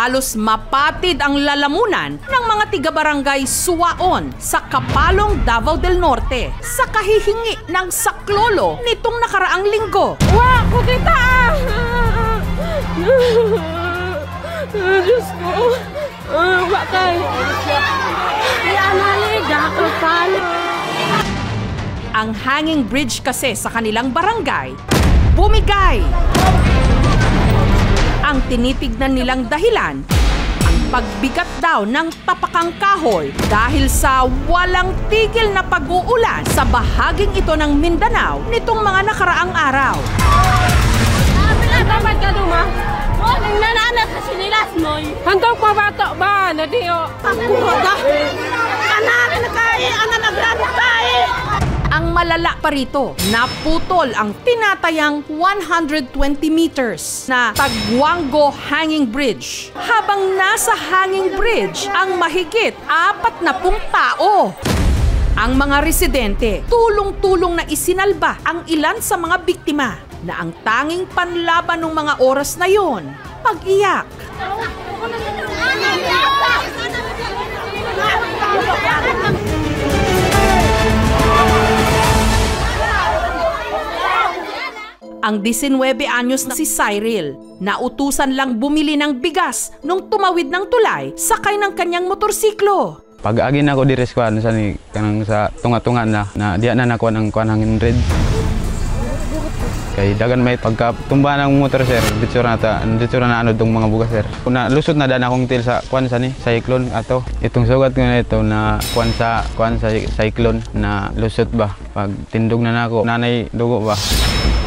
Halos mapatid ang lalamunan ng mga tiga-barangay Suwaon sa Kapalong, Davao del Norte sa kahihingi ng saklolo nitong nakaraang linggo. Wah, kukita! Diyos ko! Bakay! Yan haliga ko pala! Ang hanging bridge kasi sa kanilang barangay bumigay. Ang tinitignan nilang dahilan, ang pagbigat daw ng tapakang kahoy dahil sa walang tigil na pag-uulan sa bahaging ito ng Mindanao nitong mga nakaraang araw. Dapat ka duma? Oh, nananak na sinilas mo. Hantong pabato ba? Nadiyo. Pagkuroda. Anak na kaya, anak na grado kaya. Ang malala pa rito, naputol ang tinatayang 120 meters na Taguango Hanging Bridge. Habang nasa hanging bridge ang mahigit 40 tao. Ang mga residente, tulong-tulong na isinalba ang ilan sa mga biktima na ang tanging panlaban ng mga oras na yon, pag-iyak. Ang 19 anyos na si Cyril, nautusan lang bumili ng bigas nung tumawid ng tulay sakay ng kanyang motorsiklo. Pag-agi na ako di reskuan sa tunga-tunga na diya na nakuha ng hanging red. Kay dagan may pagkatumba ng motor sir, bitsura na ano itong mga bugas sir. Kuna lusot na dan akong til sa kuan sa ni cyclone ato. Itong sugat ko na ito na kuan sa cyclone na lusot ba. Pag tindog na nako, nanay dugo ba.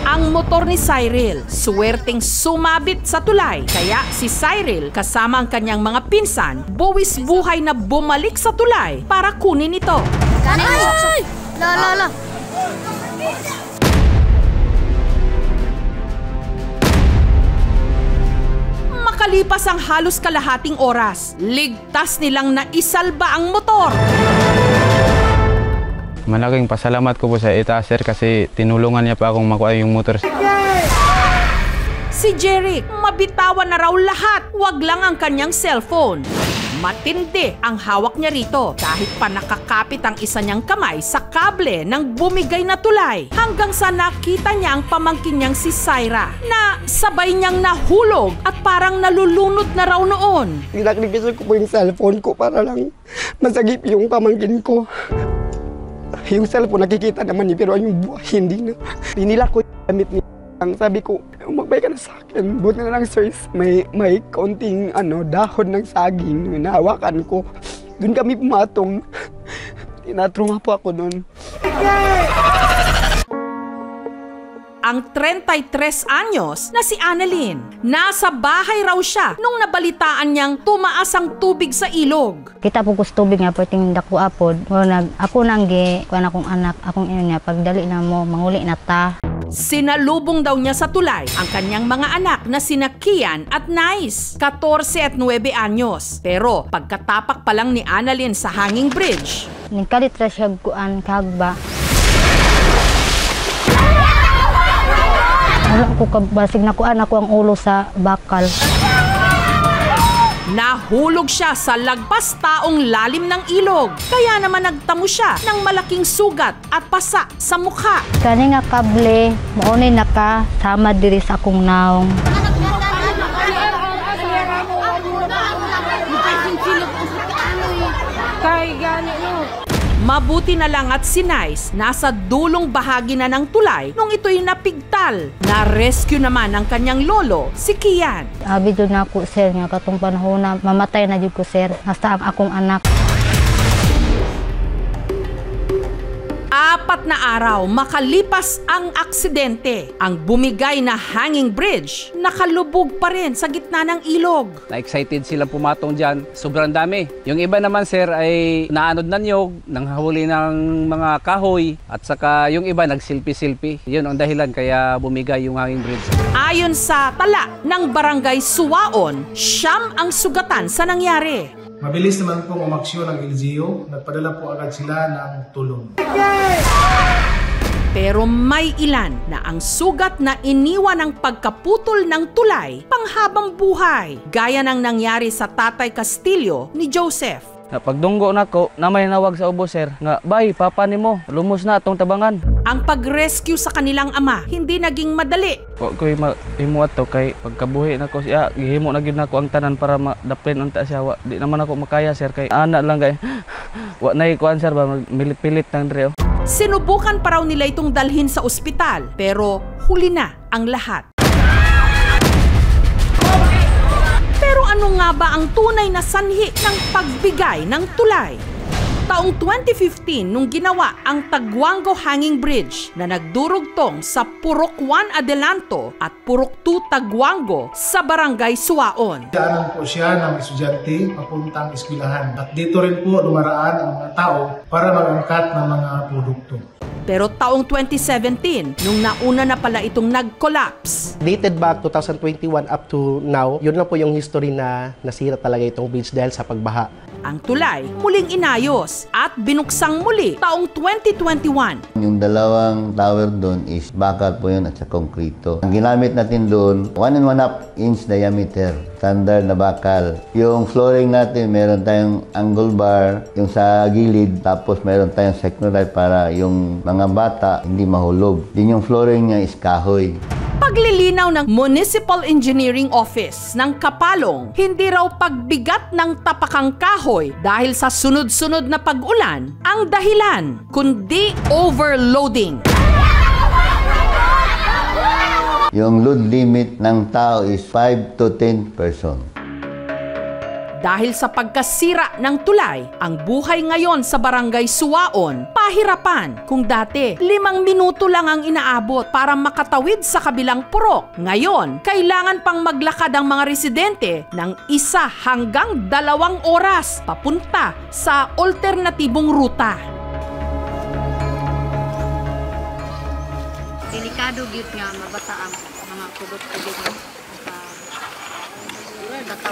Ang motor ni Cyril, suwerteng sumabit sa tulay. Kaya si Cyril kasama ang kanyang mga pinsan, buwis buhay na bumalik sa tulay para kunin ito. Ay! La! Makalipas ang halos kalahating oras, ligtas nilang naisalba ang motor. Malaking pasalamat ko po sa ita sir kasi tinulungan niya pa akong makuha yung motor. Si Jeric, mabitawan na raw lahat, wag lang ang kanyang cellphone. Matindi ang hawak niya rito kahit pa nakakapit ang isa niyang kamay sa kable ng bumigay na tulay hanggang sa nakita niya ang pamangkin niyang si Syra na sabay niyang nahulog at parang nalulunod na raw noon. Pinaklikisan ko po yung cellphone ko para lang masagip yung pamangkin ko. Yung cellphone nakikita naman niya pero yung buhay hindi na. Pinila ko yung damit niya. Ang sabi ko, magbay ka na sa akin. Buti na lang sir, may kaunting dahon ng saging. Nahawakan ko. Doon kami pumatong. Tinatrunga po ako doon. Ang 33 anyos na si Annalyn. Nasa bahay raw siya nung nabalitaan niyang tumaas ang tubig sa ilog. Kita po tubig nga po tindak ko apod. Ako nanggi, kuan akong anak, akong ino niya, pagdali na mo, manguli na ta. Sinalubong daw niya sa tulay ang kanyang mga anak na sina Kian at Nice, 14 at 9 anyos. Pero pagkatapak pa lang ni Annalyn sa hanging bridge, nagkalit ra siya kuan kagba. Wala ko kabasig na kuan ako ang ulo sa bakal. Nahulog siya sa lagpas taong lalim ng ilog. Kaya naman nagtamo siya ng malaking sugat at pasa sa mukha. Kani nga kable, maunay nakasama diri sa akong naong. Kay gani no. Mabuti na lang at si Nice nasa dulong bahagi na ng tulay nung ito'y napigtal. Na-rescue naman ang kanyang lolo, si Kian. Abi jud na ako sir nga katong panahon na mamatay na jud ko sir. Hasta ang akong anak. 4 na araw makalipas ang aksidente. Ang bumigay na hanging bridge nakalubog pa rin sa gitna ng ilog. Na-excited sila pumatong dyan. Sobrang dami. Yung iba naman sir ay naanod na niyog, nanghahuli ng mga kahoy at saka yung iba nagsilpi-silpi. Yun ang dahilan kaya bumigay yung hanging bridge. Ayon sa tala ng barangay Suwaon, 9 ang sugatan sa nangyari. Mabilis naman pong umaksyon ng LGU. Nagpadala po agad sila ng tulong. Pero may ilan na ang sugat na iniwan ng pagkaputol ng tulay panghabang buhay, gaya ng nangyari sa Tatay Castillo ni Joseph. Pagdunggo nako na may nawag sa ubo sir nga bay papa nimo lumos na atong tabangan. Ang pag-rescue sa kanilang ama hindi naging madali. Wa koy mahimo ato kay pagkabuhi nako siya gihimo na gyud nako ang tanan para madaplen unta siya. Di naman ako makaya sir kay ana lang kay wa nay kuan sir ba milit-pilit nang dre. Sinubukan pa raw nila itong dalhin sa ospital pero huli na ang lahat. Pero ano nga ba ang tunay na sanhi ng pagbigay ng tulay? Taong 2015 nung ginawa ang Taguango Hanging Bridge na nagdurugtong sa Purok 1 Adelanto at Purok 2 Taguango sa Barangay Suaon. Daanan po siya ng estudyante papuntang eskwelahan at dito rin po dumaraan ang mga tao para mag-angkat ng mga produkto. Pero taong 2017, nung nauna na pala itong nag-collapse. Dated back 2021 up to now, yun lang po yung history na nasira talaga itong bridge dahil sa pagbaha. Ang tulay muling inayos at binuksang muli taong 2021. Yung dalawang tower doon is bakal po yun at sa konkrito. Ang ginamit natin doon, 1.5 inch diameter, standard na bakal. Yung flooring natin, meron tayong angle bar, yung sa gilid, tapos meron tayong sectionite para yung mga bata hindi mahulog. Din yung flooring niya is kahoy. Paglilinaw ng Municipal Engineering Office ng Kapalong, hindi raw pagbigat ng tapakang kahoy dahil sa sunod-sunod na pag-ulan ang dahilan, kundi overloading. Yung load limit ng tao is 5 to 10 person. Dahil sa pagkasira ng tulay, ang buhay ngayon sa Barangay Suaon, pahirapan. Kung dati, 5 minuto lang ang inaabot para makatawid sa kabilang purok. Ngayon, kailangan pang maglakad ang mga residente ng 1 hanggang 2 oras papunta sa alternatibong ruta. Delikado gyud nga mabasa ang mga produkto dito sa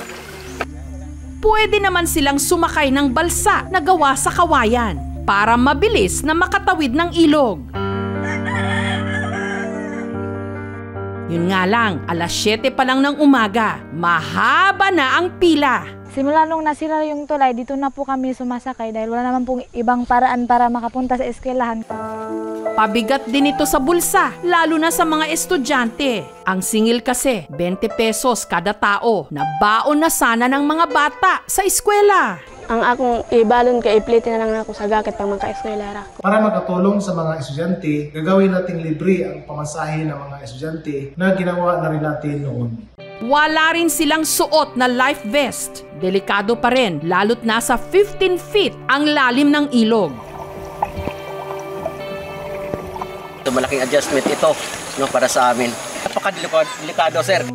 Pwede naman silang sumakay ng balsa na gawa sa kawayan para mabilis na makatawid ng ilog. Yun nga lang, alas 7 pa lang ng umaga, mahaba na ang pila. Simula nung nasira yung tulay, dito na po kami sumasakay dahil wala naman pong ibang paraan para makapunta sa eskwelahan. Pabigat din ito sa bulsa, lalo na sa mga estudyante. Ang singil kasi, 20 pesos kada tao na baon na sana ng mga bata sa eskwela. Ang akong ibalon kay iplitin na lang ako sa gaket pang maka-eskwela ko. Para makatulong sa mga estudyante, gagawin nating libre ang pamasahe ng mga estudyante na ginawa na rin natin noon. Wala rin silang suot na life vest. Delikado pa rin, lalo't nasa 15 feet ang lalim ng ilog. Ito malaking adjustment ito no, para sa amin. Napaka-delikado, sir.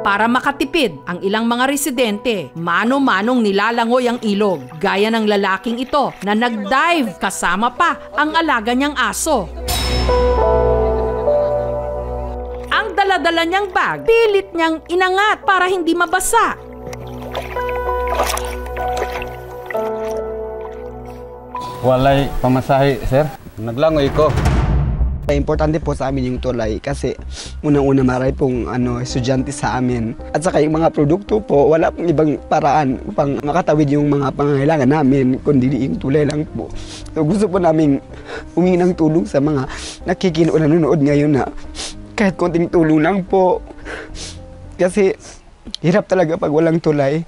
Para makatipid ang ilang mga residente, mano-manong nilalangoy ang ilog, gaya ng lalaking ito na nag-dive kasama pa ang alaga niyang aso. Ang dala-dala niyang bag, pilit niyang inangat para hindi mabasa. Walay pamasahe, sir. Naglangoy ko. Importante po sa amin yung tulay kasi unang-una maray pong estudyante sa amin. At saka yung mga produkto po, wala pong ibang paraan upang makatawid yung mga pangangailangan namin, kundi yung tulay lang po. So gusto po namin humingi ng tulong sa mga nakikinood na nanonood ngayon na kahit konting tulong lang po. Kasi hirap talaga pag walang tulay.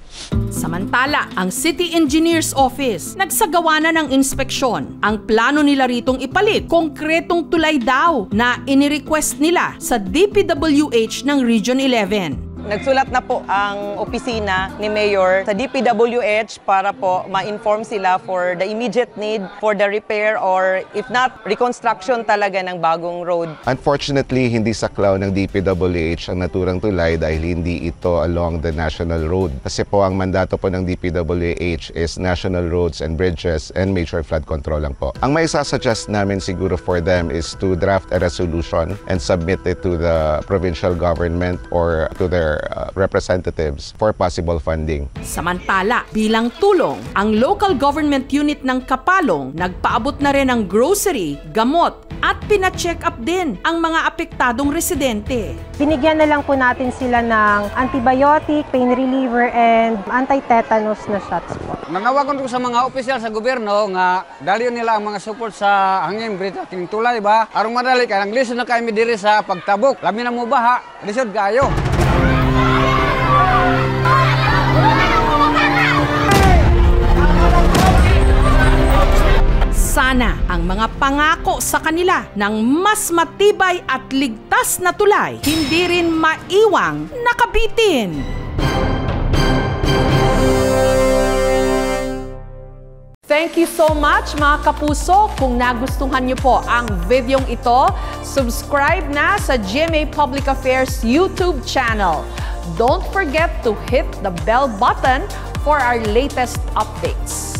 Samantala, ang City Engineer's Office nagsagawa na ng inspeksyon. Ang plano nila ritong ipalit, konkretong tulay daw na inirequest nila sa DPWH ng Region 11. Nagsulat na po ang opisina ni Mayor sa DPWH para po ma-inform sila for the immediate need for the repair or if not, reconstruction talaga ng bagong road. Unfortunately, hindi saklaw ng DPWH ang naturang tulay dahil hindi ito along the national road. Kasi po ang mandato po ng DPWH is national roads and bridges and major flood control lang po. Ang may sasuggest namin siguro for them is to draft a resolution and submit it to the provincial government or to their representatives for possible funding. Samantala, bilang tulong, ang local government unit ng Kapalong nagpaabot na rin ng grocery, gamot at pina-check up din ang mga apektadong residente. Binigyan na lang po natin sila ng antibiotic, pain reliever and anti-tetanus na shots po. Nangawagan ko sa mga opisyal sa gobyerno nga dali nila ang mga support sa hangin bridge at tulay ba aron madali kay ang lisod na kami diri sa pagtabok. Labi na mo baha, lisod kayo. Sana ang mga pangako sa kanila ng mas matibay at ligtas na tulay hindi rin maiwang nakabitin. Thank you so much mga kapuso. Kung nagustuhan niyo po ang videong ito, subscribe na sa GMA Public Affairs YouTube channel. Don't forget to hit the bell button for our latest updates.